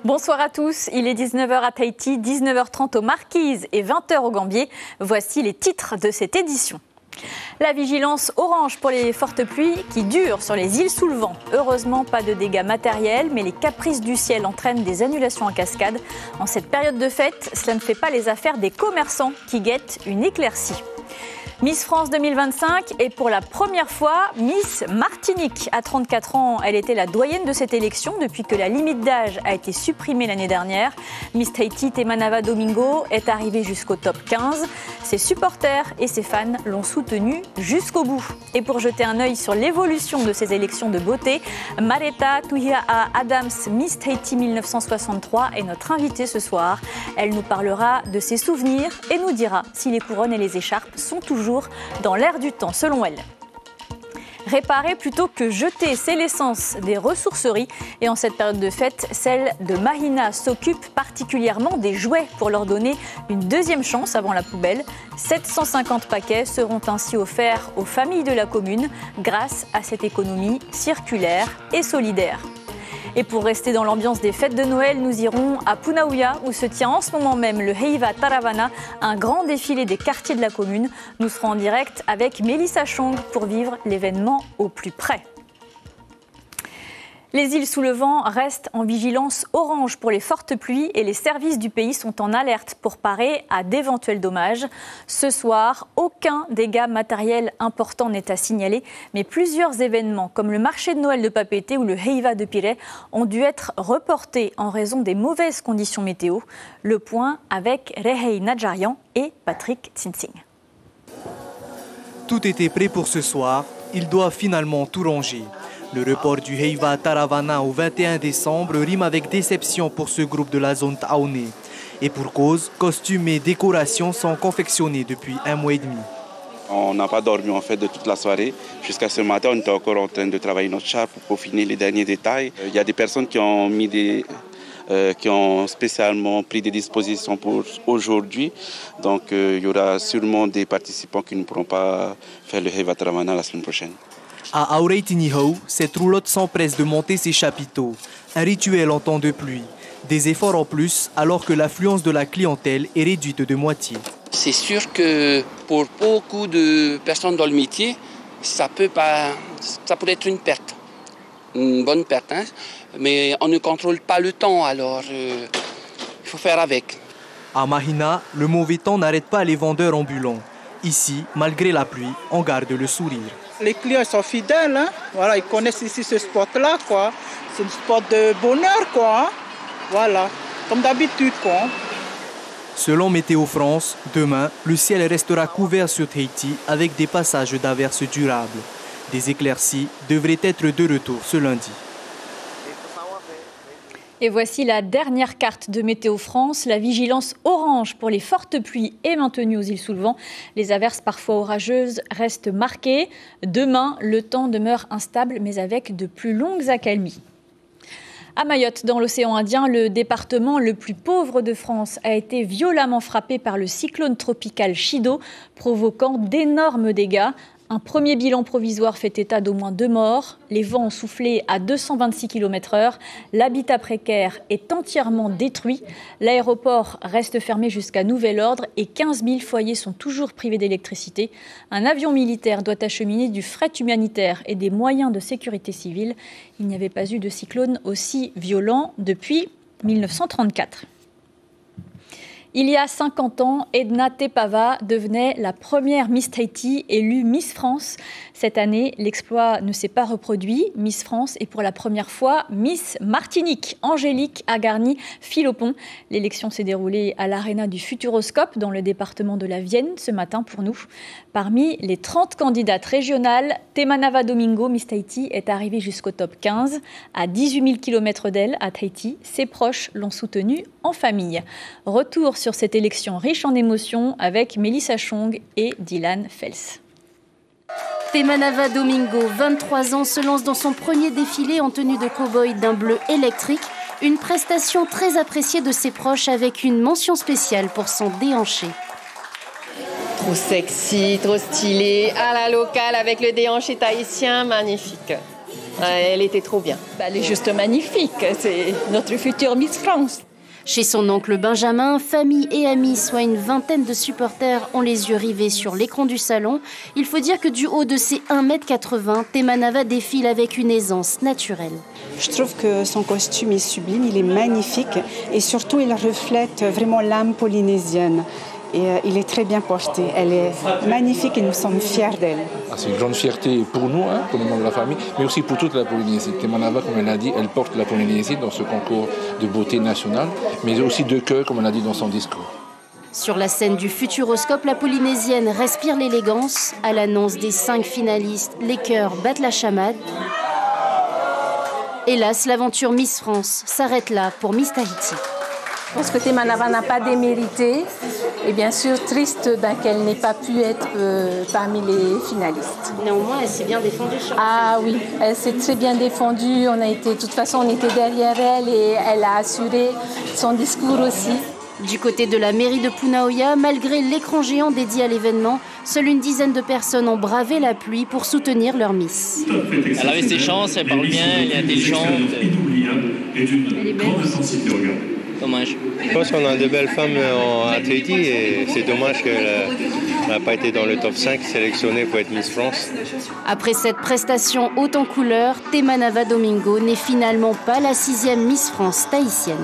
Bonsoir à tous, il est 19h à Tahiti, 19h30 aux Marquises et 20h au Gambier. Voici les titres de cette édition. La vigilance orange pour les fortes pluies qui durent sur les îles sous le vent. Heureusement, pas de dégâts matériels, mais les caprices du ciel entraînent des annulations en cascade. En cette période de fête, cela ne fait pas les affaires des commerçants qui guettent une éclaircie. Miss France 2025 est pour la première fois Miss Martinique. À 34 ans, elle était la doyenne de cette élection depuis que la limite d'âge a été supprimée l'année dernière. Miss Tahiti Temanava Domingo est arrivée jusqu'au top 15. Ses supporters et ses fans l'ont soutenue jusqu'au bout. Et pour jeter un œil sur l'évolution de ces élections de beauté, Mareta Tuhia'a Adams, Miss Tahiti 1963, est notre invitée ce soir. Elle nous parlera de ses souvenirs et nous dira si les couronnes et les écharpes sont toujours dans l'air du temps, selon elle. Réparer plutôt que jeter, c'est l'essence des ressourceries. Et en cette période de fête, celle de Mahina s'occupe particulièrement des jouets pour leur donner une deuxième chance avant la poubelle. 750 paquets seront ainsi offerts aux familles de la commune grâce à cette économie circulaire et solidaire. Et pour rester dans l'ambiance des fêtes de Noël, nous irons à Punaouia où se tient en ce moment même le Heiva Taravana, un grand défilé des quartiers de la commune. Nous serons en direct avec Mélissa Chong pour vivre l'événement au plus près. Les îles sous le vent restent en vigilance orange pour les fortes pluies et les services du pays sont en alerte pour parer à d'éventuels dommages. Ce soir, aucun dégât matériel important n'est à signaler, mais plusieurs événements comme le marché de Noël de Papeete ou le Heiva de Pirée ont dû être reportés en raison des mauvaises conditions météo. Le point avec Rehei Nadjarian et Patrick Tsinsing. Tout était prêt pour ce soir, ils doivent finalement tout ranger. Le report du Heiva Taravana au 21 décembre rime avec déception pour ce groupe de la zone Taoné. Et pour cause, costumes et décorations sont confectionnés depuis 1 mois et demi. On n'a pas dormi en fait de toute la soirée. Jusqu'à ce matin, on était encore en train de travailler notre char pour peaufiner les derniers détails. Il y a des personnes qui ont spécialement pris des dispositions pour aujourd'hui. Donc il y aura sûrement des participants qui ne pourront pas faire le Heiva Taravana la semaine prochaine. À Aureitinihau, cette roulotte s'empresse de monter ses chapiteaux. Un rituel en temps de pluie. Des efforts en plus alors que l'affluence de la clientèle est réduite de moitié. C'est sûr que pour beaucoup de personnes dans le métier, ça pourrait être une perte. Une bonne perte, hein? Mais on ne contrôle pas le temps, alors il faut faire avec. À Mahina, le mauvais temps n'arrête pas les vendeurs ambulants. Ici, malgré la pluie, on garde le sourire. Les clients sont fidèles, hein? Voilà, ils connaissent ici ce spot-là, quoi. C'est un spot de bonheur, quoi. Voilà, comme d'habitude, quoi. Selon Météo France, demain, le ciel restera couvert sur Tahiti avec des passages d'averses durables. Des éclaircies devraient être de retour ce lundi. Et voici la dernière carte de Météo France. La vigilance orange pour les fortes pluies est maintenue aux îles sous le vent. Les averses parfois orageuses restent marquées. Demain, le temps demeure instable, mais avec de plus longues accalmies. À Mayotte, dans l'océan Indien, le département le plus pauvre de France a été violemment frappé par le cyclone tropical Chido, provoquant d'énormes dégâts. Un premier bilan provisoire fait état d'au moins 2 morts. Les vents ont soufflé à 226 km/h. L'habitat précaire est entièrement détruit. L'aéroport reste fermé jusqu'à nouvel ordre et 15 000 foyers sont toujours privés d'électricité. Un avion militaire doit acheminer du fret humanitaire et des moyens de sécurité civile. Il n'y avait pas eu de cyclone aussi violent depuis 1934. Il y a 50 ans, Edna Tepava devenait la première Miss Tahiti élue Miss France. Cette année, l'exploit ne s'est pas reproduit. Miss France est pour la première fois Miss Martinique. Angélique Agarni Philopon. L'élection s'est déroulée à l'Arena du Futuroscope dans le département de la Vienne ce matin pour nous. Parmi les 30 candidates régionales, Temanava Domingo, Miss Tahiti, est arrivée jusqu'au top 15. À 18 000 km d'elle, à Tahiti, ses proches l'ont soutenue en famille. Retour sur cette élection riche en émotions avec Mélissa Chong et Dylan Fels. Temanava Domingo, 23 ans, se lance dans son premier défilé en tenue de cow-boy d'un bleu électrique. Une prestation très appréciée de ses proches avec une mention spéciale pour son déhanché. Trop sexy, trop stylé, à la locale avec le déhanché tahitien, magnifique. Elle était trop bien. Elle est juste magnifique. C'est notre future Miss France. Chez son oncle Benjamin, famille et amis, soit une vingtaine de supporters, ont les yeux rivés sur l'écran du salon. Il faut dire que du haut de ses 1,80 m, Temanava défile avec une aisance naturelle. Je trouve que son costume est sublime, il est magnifique et surtout il reflète vraiment l'âme polynésienne. Et il est très bien porté. Elle est magnifique et nous sommes fiers d'elle. C'est une grande fierté pour nous, pour le membre de la famille, mais aussi pour toute la Polynésie. Temanava, comme elle a dit, elle porte la Polynésie dans ce concours de beauté nationale, mais aussi de cœur, comme elle a dit dans son discours. Sur la scène du Futuroscope, la Polynésienne respire l'élégance. À l'annonce des 5 finalistes, les chœurs battent la chamade. Hélas, l'aventure Miss France s'arrête là pour Miss Tahiti. Je pense que Temanava n'a pas démérité et bien sûr triste qu'elle n'ait pas pu être parmi les finalistes. Néanmoins, elle s'est bien défendue. Ah oui, elle s'est très bien défendue. De toute façon, on était derrière elle et elle a assuré son discours aussi. Du côté de la mairie de Punaoya, malgré l'écran géant dédié à l'événement, seule une dizaine de personnes ont bravé la pluie pour soutenir leur Miss. Elle avait ses chances, elle parle bien, elle est intelligente. Elle est belle. Dommage. Je pense qu'on a de belles femmes à Tahiti et c'est dommage qu'elle n'a pas été dans le top 5 sélectionnée pour être Miss France. Après cette prestation haute en couleur, Temanava Domingo n'est finalement pas la 6e Miss France tahitienne.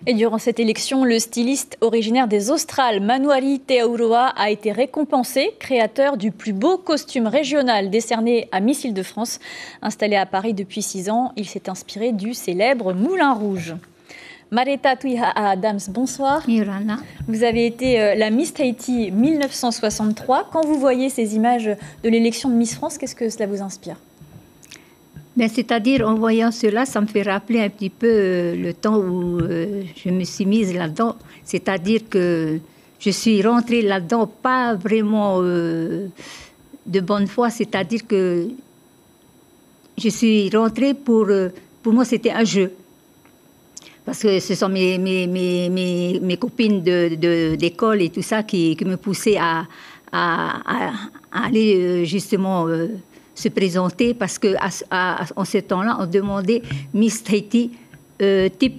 Et durant cette élection, le styliste originaire des Australes, Manuari Teauroa, a été récompensé, créateur du plus beau costume régional décerné à Miss Île-de-France. Installé à Paris depuis 6 ans, il s'est inspiré du célèbre Moulin Rouge. Mareta Tuiha Adams, bonsoir. Irana. Vous avez été la Miss Tahiti 1963. Quand vous voyez ces images de l'élection de Miss France, qu'est-ce que cela vous inspire ? C'est-à-dire, en voyant cela, ça me fait rappeler un petit peu le temps où je me suis mise là-dedans. C'est-à-dire que je suis rentrée là-dedans pas vraiment de bonne foi. C'est-à-dire que je suis rentrée pour moi, c'était un jeu. Parce que ce sont mes copines d'école et tout ça qui me poussaient à aller justement... se présenter parce qu'en ce temps-là, on demandait Miss Tahiti type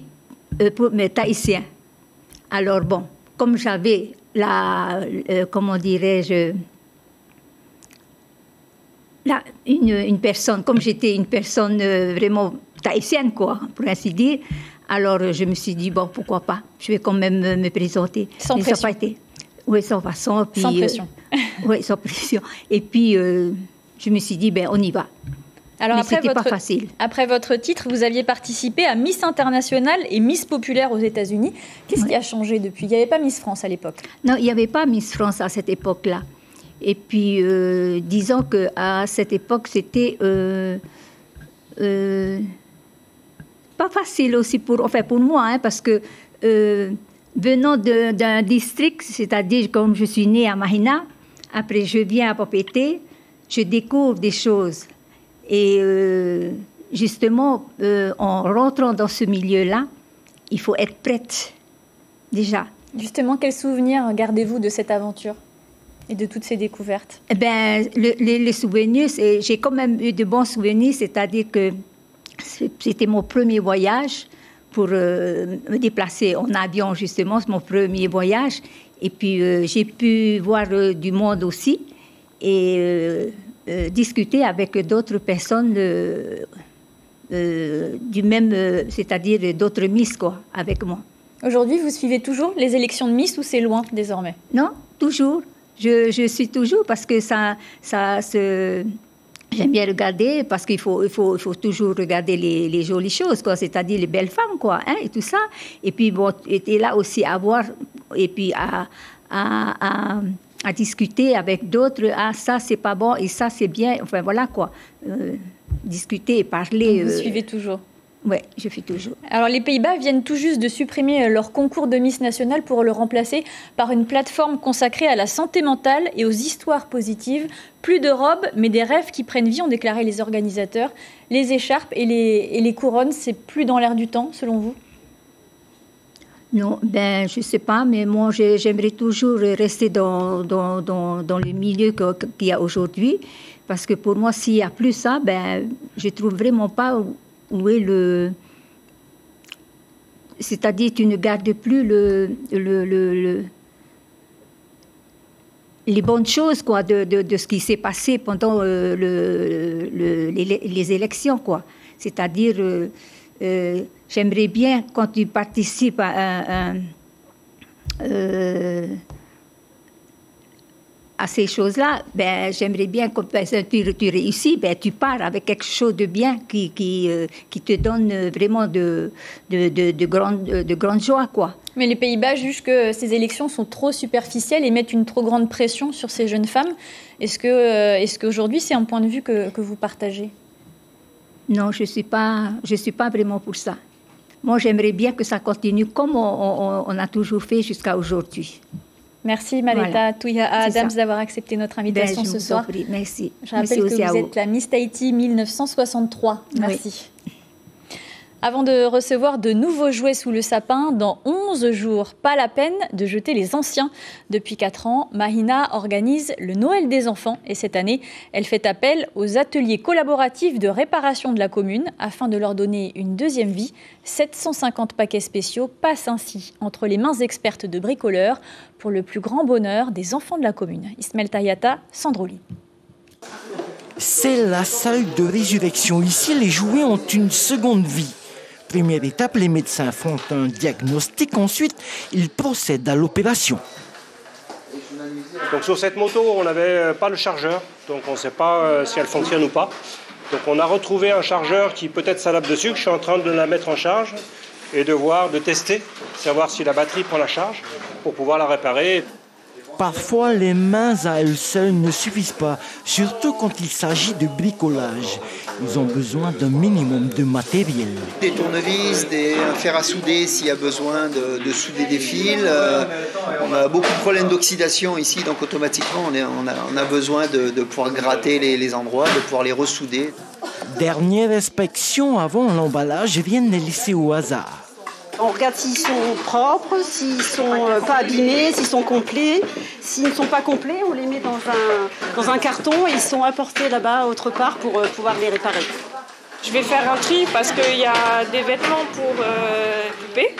mais tahitien. Alors bon, comme j'avais comment dirais-je, une personne, comme j'étais une personne vraiment tahitienne, quoi, pour ainsi dire, alors je me suis dit, bon, pourquoi pas, je vais quand même me présenter. Sans pression. Ça n'a pas été, oui, sans façon. Puis, sans pression. Oui, sans pression. Et puis... je me suis dit, on y va. Alors mais c'était pas facile. Après votre titre, vous aviez participé à Miss Internationale et Miss Populaire aux États-Unis. Qu'est-ce qui a changé depuis ? Il n'y avait pas Miss France à l'époque. Non, il n'y avait pas Miss France à cette époque-là. Et puis, disons qu'à cette époque, c'était pas facile aussi pour moi, parce que venant d'un district, c'est-à-dire comme je suis née à Mahina, après je viens à Papeete, je découvre des choses. Et justement, en rentrant dans ce milieu-là, il faut être prête, déjà. Justement, quels souvenirs gardez-vous de cette aventure et de toutes ces découvertes ? Les souvenirs, j'ai quand même eu de bons souvenirs, c'est-à-dire que c'était mon premier voyage pour me déplacer en avion, justement, c'est mon premier voyage. Et puis, j'ai pu voir du monde aussi. Et discuter avec d'autres personnes du même, c'est-à-dire d'autres Miss, quoi, avec moi. Aujourd'hui, vous suivez toujours les élections de Miss ou c'est loin désormais ? Non, toujours. Je suis toujours parce que ça j'aime bien regarder parce qu'il faut toujours regarder les jolies choses, quoi, c'est-à-dire les belles femmes, quoi, et tout ça. Et puis, bon, et là aussi à voir et puis à discuter avec d'autres, ça c'est pas bon et ça c'est bien, enfin voilà quoi, discuter et parler. Donc vous suivez toujours ? Oui, je fais toujours. Alors les Pays-Bas viennent tout juste de supprimer leur concours de Miss Nationale pour le remplacer par une plateforme consacrée à la santé mentale et aux histoires positives. Plus de robes, mais des rêves qui prennent vie, ont déclaré les organisateurs. Les écharpes et les couronnes, c'est plus dans l'air du temps, selon vous ? Non, ben je sais pas, mais moi j'aimerais toujours rester dans le milieu qu'il y a aujourd'hui, parce que pour moi s'il y a plus ça, ben je trouve vraiment pas où est le, c'est-à-dire tu ne gardes plus les bonnes choses quoi de ce qui s'est passé pendant les élections quoi, c'est-à-dire j'aimerais bien, quand tu participes à ces choses-là, ben, j'aimerais bien que tu réussis, ben, tu pars avec quelque chose de bien qui te donne vraiment de grande joie, quoi. Mais les Pays-Bas jugent que ces élections sont trop superficielles et mettent une trop grande pression sur ces jeunes femmes. Est-ce qu'aujourd'hui, c'est un point de vue que vous partagez ? Non, je suis pas vraiment pour ça. Moi, j'aimerais bien que ça continue comme on a toujours fait jusqu'à aujourd'hui. Merci Maleta Touya Adams d'avoir accepté notre invitation ce soir. Merci. Je rappelle que vous êtes la Miss Tahiti 1963. Merci. Oui. Avant de recevoir de nouveaux jouets sous le sapin, dans 11 jours, pas la peine de jeter les anciens. Depuis 4 ans, Mahina organise le Noël des enfants et cette année, elle fait appel aux ateliers collaboratifs de réparation de la commune afin de leur donner une deuxième vie. 750 paquets spéciaux passent ainsi entre les mains expertes de bricoleurs pour le plus grand bonheur des enfants de la commune. Ismaël Tayata, Sandroli. C'est la salle de résurrection. Ici, les jouets ont une seconde vie. Première étape, les médecins font un diagnostic. Ensuite, ils procèdent à l'opération. Donc sur cette moto, on n'avait pas le chargeur. Donc on ne sait pas si elle fonctionne ou pas. Donc on a retrouvé un chargeur qui peut-être s'adapte dessus. Je suis en train de la mettre en charge et de tester, savoir si la batterie prend la charge pour pouvoir la réparer. Parfois, les mains à elles seules ne suffisent pas, surtout quand il s'agit de bricolage. Ils ont besoin d'un minimum de matériel. Des tournevis, des fers à souder s'il y a besoin de souder des fils. On a beaucoup de problèmes d'oxydation ici, donc automatiquement on a besoin de pouvoir gratter les endroits, de pouvoir les ressouder. Dernière inspection avant l'emballage, viennent les laisser au hasard. On regarde s'ils sont propres, s'ils ne sont pas abîmés, s'ils sont complets. S'ils ne sont pas complets, on les met dans un carton et ils sont apportés là-bas, autre part, pour pouvoir les réparer. Je vais faire un tri parce qu'il y a des vêtements pour poupées,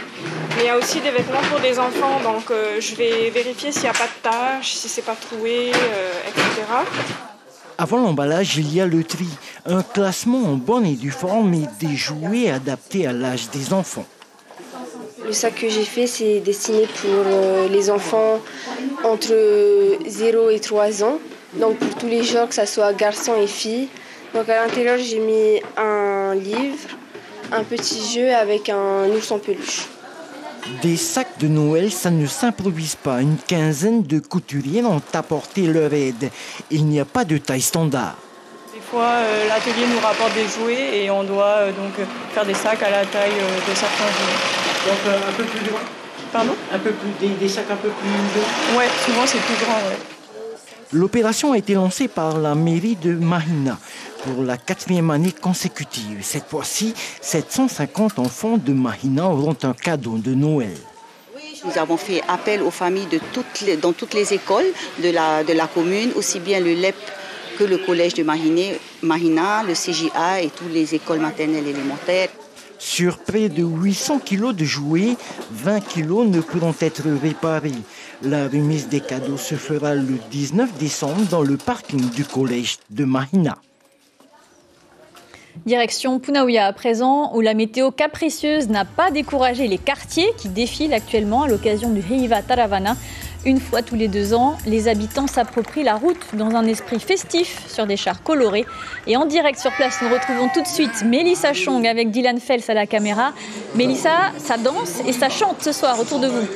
mais il y a aussi des vêtements pour des enfants. Donc je vais vérifier s'il n'y a pas de taches, si c'est pas troué, etc. Avant l'emballage, il y a le tri. Un classement en bonne et due forme et des jouets adaptés à l'âge des enfants. Le sac que j'ai fait, c'est destiné pour les enfants entre 0 et 3 ans. Donc pour tous les genres, que ce soit garçons et filles. Donc à l'intérieur, j'ai mis un livre, un petit jeu avec un ours en peluche. Des sacs de Noël, ça ne s'improvise pas. Une quinzaine de couturiers ont apporté leur aide. Il n'y a pas de taille standard. Des fois, l'atelier nous rapporte des jouets et on doit donc faire des sacs à la taille de certains jouets. Donc un peu plus loin. Pardon ? Des sacs un peu plus lourds. Ouais, souvent c'est plus grand, ouais. L'opération a été lancée par la mairie de Mahina pour la 4e année consécutive. Cette fois-ci, 750 enfants de Mahina auront un cadeau de Noël. Nous avons fait appel aux familles dans toutes les écoles de la commune, aussi bien le LEP que le collège de Mahina, le CJA et toutes les écoles maternelles élémentaires. Sur près de 800 kilos de jouets, 20 kilos ne pourront être réparés. La remise des cadeaux se fera le 19 décembre dans le parking du collège de Mahina. Direction Punaouia à présent, où la météo capricieuse n'a pas découragé les quartiers qui défilent actuellement à l'occasion du Heiva Taravana. Une fois tous les 2 ans, les habitants s'approprient la route dans un esprit festif sur des chars colorés. Et en direct sur place, nous retrouvons tout de suite Mélissa Chong avec Dylan Fels à la caméra. Mélissa, ça danse et ça chante ce soir autour de vous.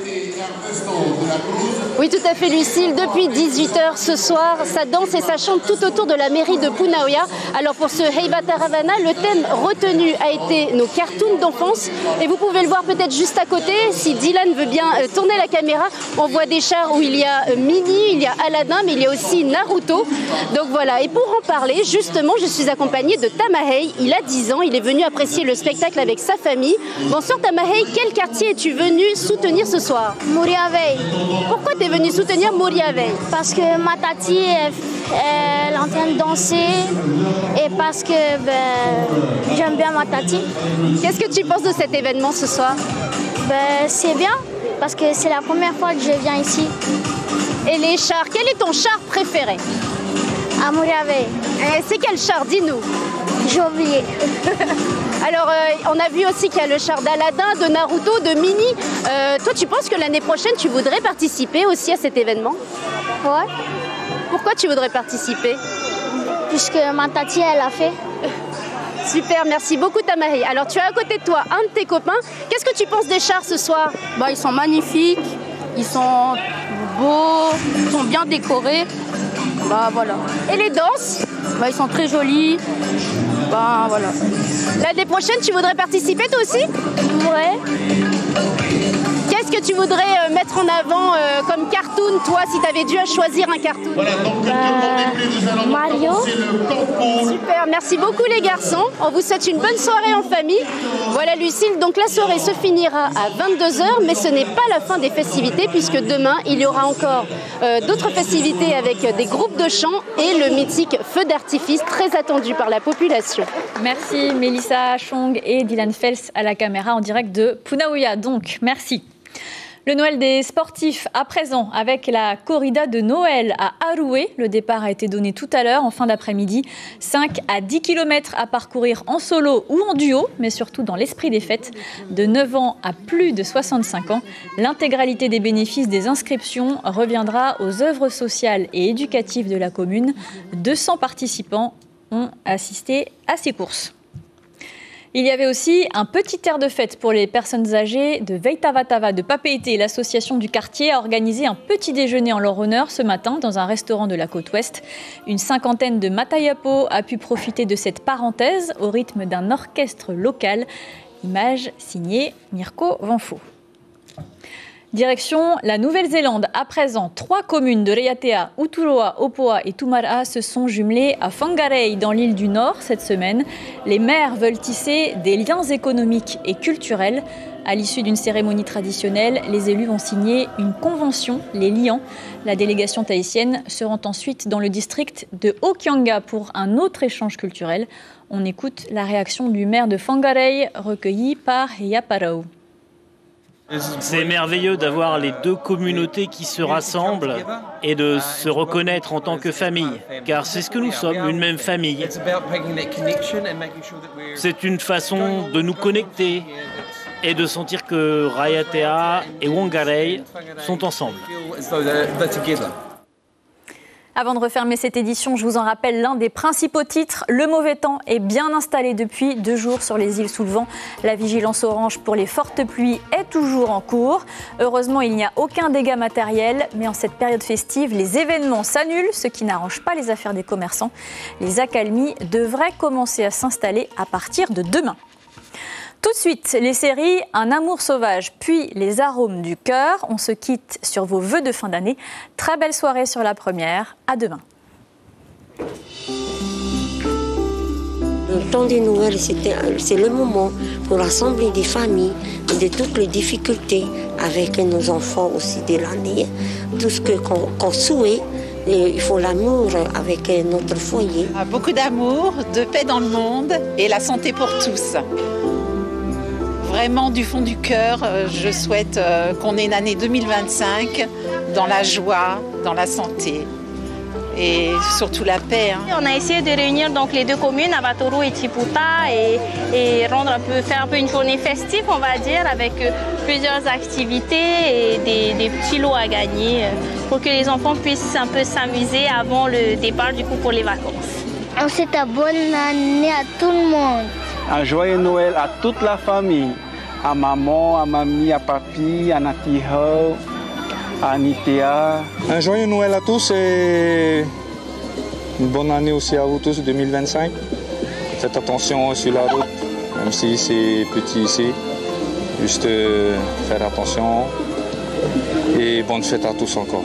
Oui, tout à fait, Lucille. Depuis 18h ce soir, ça danse et ça chante tout autour de la mairie de Punaouia. Alors pour ce Heiva Taravana, le thème retenu a été nos cartoons d'enfance. Et vous pouvez le voir peut-être juste à côté. Si Dylan veut bien tourner la caméra, on voit des chars char où il y a Minnie, il y a Aladdin, mais il y a aussi Naruto. Donc voilà, et pour en parler, justement, je suis accompagnée de Tamahei. Il a 10 ans, il est venu apprécier le spectacle avec sa famille. Bonsoir Tamahei, quel quartier es-tu venu soutenir ce soir? Moriavei. Pourquoi tu es venu soutenir Moriavei? Parce que ma tati elle est en train de danser et parce que j'aime bien ma tati. Qu'est-ce que tu penses de cet événement ce soir? C'est bien parce que c'est la première fois que je viens ici. Et les chars, quel est ton char préféré? À Moriavei. C'est quel char? Dis-nous. J'ai oublié. Alors, on a vu aussi qu'il y a le char d'Aladin, de Naruto, de Minnie. Toi, tu penses que l'année prochaine, tu voudrais participer aussi à cet événement? Ouais. Pourquoi tu voudrais participer? Puisque ma tati, elle a fait. Super, merci beaucoup Tamahei. Alors, tu as à côté de toi un de tes copains. Qu'est-ce que tu penses des chars ce soir? Ils sont magnifiques, ils sont beaux, ils sont bien décorés. Voilà. Et les danses? Ils sont très jolis. Voilà. L'année prochaine, tu voudrais participer toi aussi? Ouais. Qu'est-ce que tu voudrais mettre en avant comme cartoon, toi, si tu avais dû choisir un cartoon? Mario. Super, merci beaucoup les garçons. On vous souhaite une bonne soirée en famille. Voilà Lucille, donc la soirée se finira à 22h, mais ce n'est pas la fin des festivités puisque demain, il y aura encore d'autres festivités avec des groupes de chant et le mythique feu d'artifice très attendu par la population. Merci Mélissa Chong et Dylan Fels à la caméra en direct de Punaouia. Donc, merci. Le Noël des sportifs à présent avec la corrida de Noël à Aroué. Le départ a été donné tout à l'heure en fin d'après-midi. 5 à 10 km à parcourir en solo ou en duo, mais surtout dans l'esprit des fêtes. De 9 ans à plus de 65 ans, l'intégralité des bénéfices des inscriptions reviendra aux œuvres sociales et éducatives de la commune. 200 participants ont assisté à ces courses. Il y avait aussi un petit air de fête pour les personnes âgées de Veitavatava de Papeete. L'association du quartier a organisé un petit déjeuner en leur honneur ce matin dans un restaurant de la côte ouest. Une cinquantaine de Matayapo a pu profiter de cette parenthèse au rythme d'un orchestre local. Image signée Mirko Vanfo. Direction la Nouvelle-Zélande. À présent, 3 communes de Raiatea, Uturoa, Opoa et Tumara se sont jumelées à Whangarei dans l'île du Nord cette semaine. Les maires veulent tisser des liens économiques et culturels. À l'issue d'une cérémonie traditionnelle, les élus vont signer une convention les liant. La délégation tahitienne se rend ensuite dans le district de Hokianga pour un autre échange culturel. On écoute la réaction du maire de Whangarei recueillie par Heia Parau. C'est merveilleux d'avoir les deux communautés qui se rassemblent et de se reconnaître en tant que famille, car c'est ce que nous sommes, une même famille. C'est une façon de nous connecter et de sentir que Raiatea et Whangarei sont ensemble. Avant de refermer cette édition, je vous en rappelle l'un des principaux titres. Le mauvais temps est bien installé depuis 2 jours sur les îles sous le vent. La vigilance orange pour les fortes pluies est toujours en cours. Heureusement, il n'y a aucun dégât matériel. Mais en cette période festive, les événements s'annulent, ce qui n'arrange pas les affaires des commerçants. Les accalmies devraient commencer à s'installer à partir de demain. Tout de suite, les séries Un amour sauvage, puis Les arômes du cœur. On se quitte sur vos vœux de fin d'année. Très belle soirée sur la première. À demain. Le temps des Noëls, c'est le moment pour rassembler des familles et de toutes les difficultés avec nos enfants aussi de l'année. Tout ce qu'on souhaite. Il faut l'amour avec notre foyer. Beaucoup d'amour, de paix dans le monde et la santé pour tous. Vraiment du fond du cœur, je souhaite qu'on ait une année 2025 dans la joie, dans la santé et surtout la paix. On a essayé de réunir donc les deux communes, Avatoro et Tiputa, et faire un peu une journée festive, on va dire, avec plusieurs activités et des petits lots à gagner pour que les enfants puissent un peu s'amuser avant le départ du coup pour les vacances. On souhaite une bonne année à tout le monde. Un joyeux Noël à toute la famille, à maman, à mamie, à papi, à Natiho, à Nitea. Un joyeux Noël à tous et une bonne année aussi à vous tous 2025. Faites attention sur la route, même si c'est petit ici, juste faire attention et et bonne fête à tous encore.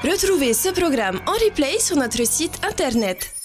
Retrouvez ce programme en replay sur notre site internet.